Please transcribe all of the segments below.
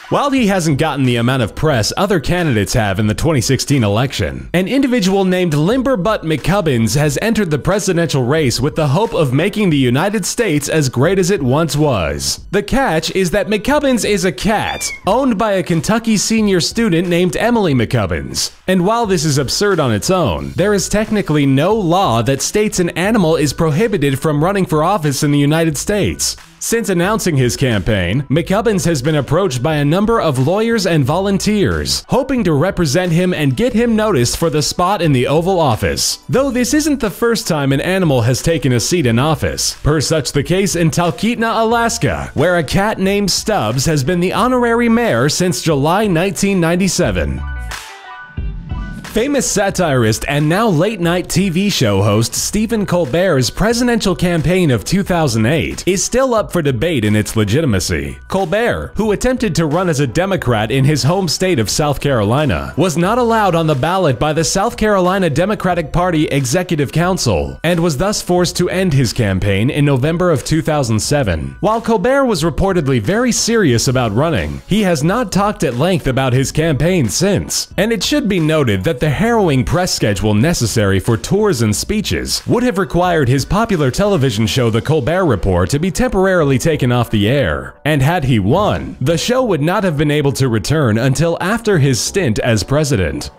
While he hasn't gotten the amount of press other candidates have in the 2016 election, an individual named Limberbutt McCubbins has entered the presidential race with the hope of making the United States as great as it once was. The catch is that McCubbins is a cat, owned by a Kentucky senior student named Emily McCubbins. And while this is absurd on its own, there is technically no law that states an animal is prohibited from running for office in the United States. Since announcing his campaign, McCubbins has been approached by a number of lawyers and volunteers, hoping to represent him and get him noticed for the spot in the Oval Office. Though this isn't the first time an animal has taken a seat in office, per such the case in Talkeetna, Alaska, where a cat named Stubbs has been the honorary mayor since July 1997. Famous satirist and now late-night TV show host Stephen Colbert's presidential campaign of 2008 is still up for debate in its legitimacy. Colbert, who attempted to run as a Democrat in his home state of South Carolina, was not allowed on the ballot by the South Carolina Democratic Party Executive Council and was thus forced to end his campaign in November of 2007. While Colbert was reportedly very serious about running, he has not talked at length about his campaign since, and it should be noted that the harrowing press schedule necessary for tours and speeches would have required his popular television show The Colbert Report to be temporarily taken off the air. And had he won, the show would not have been able to return until after his stint as president.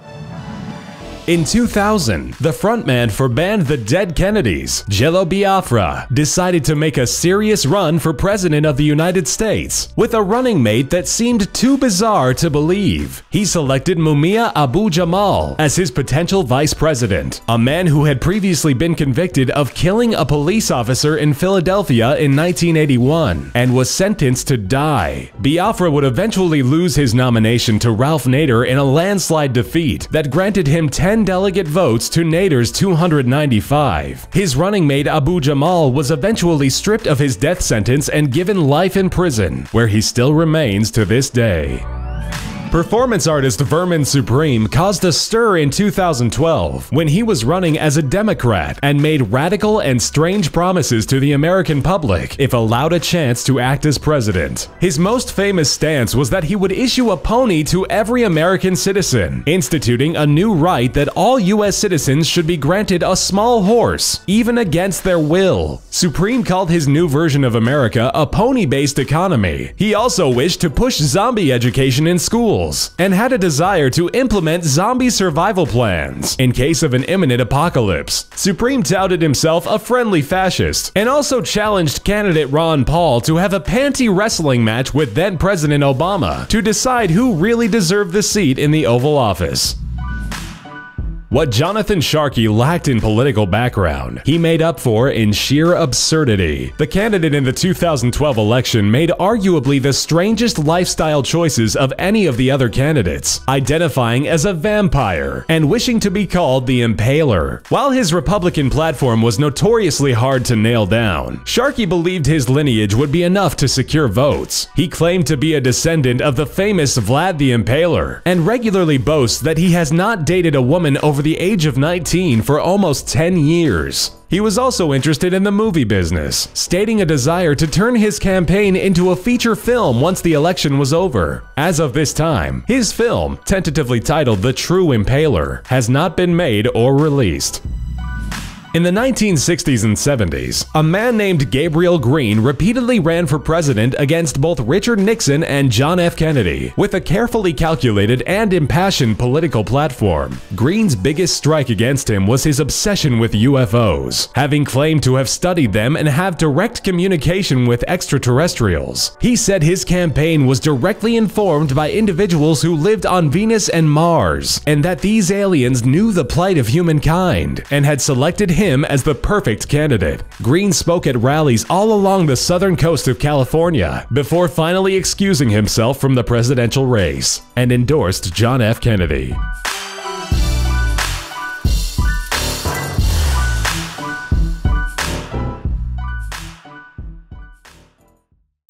In 2000, the frontman for band The Dead Kennedys, Jello Biafra, decided to make a serious run for president of the United States, with a running mate that seemed too bizarre to believe. He selected Mumia Abu-Jamal as his potential vice president, a man who had previously been convicted of killing a police officer in Philadelphia in 1981 and was sentenced to die. Biafra would eventually lose his nomination to Ralph Nader in a landslide defeat that granted him 10 delegate votes to Nader's 295. His running mate Abu-Jamal was eventually stripped of his death sentence and given life in prison, where he still remains to this day. Performance artist Furman Supreme caused a stir in 2012 when he was running as a Democrat and made radical and strange promises to the American public if allowed a chance to act as president. His most famous stance was that he would issue a pony to every American citizen, instituting a new right that all U.S. citizens should be granted a small horse, even against their will. Supreme called his new version of America a pony-based economy. He also wished to push zombie education in schools and had a desire to implement zombie survival plans in case of an imminent apocalypse. Supreme touted himself a friendly fascist and also challenged candidate Ron Paul to have a panty wrestling match with then-President Obama to decide who really deserved the seat in the Oval Office. What Jonathan Sharkey lacked in political background, he made up for in sheer absurdity. The candidate in the 2012 election made arguably the strangest lifestyle choices of any of the other candidates, identifying as a vampire and wishing to be called the Impaler. While his Republican platform was notoriously hard to nail down, Sharkey believed his lineage would be enough to secure votes. He claimed to be a descendant of the famous Vlad the Impaler and regularly boasts that he has not dated a woman over the age of 19 for almost 10 years. He was also interested in the movie business, stating a desire to turn his campaign into a feature film once the election was over. As of this time, his film, tentatively titled The True Impaler, has not been made or released. In the 1960s and 70s, a man named Gabriel Greene repeatedly ran for president against both Richard Nixon and John F. Kennedy, with a carefully calculated and impassioned political platform. Greene's biggest strike against him was his obsession with UFOs, having claimed to have studied them and have direct communication with extraterrestrials. He said his campaign was directly informed by individuals who lived on Venus and Mars, and that these aliens knew the plight of humankind and had selected him as the perfect candidate. Greene spoke at rallies all along the southern coast of California before finally excusing himself from the presidential race and endorsed John F. Kennedy.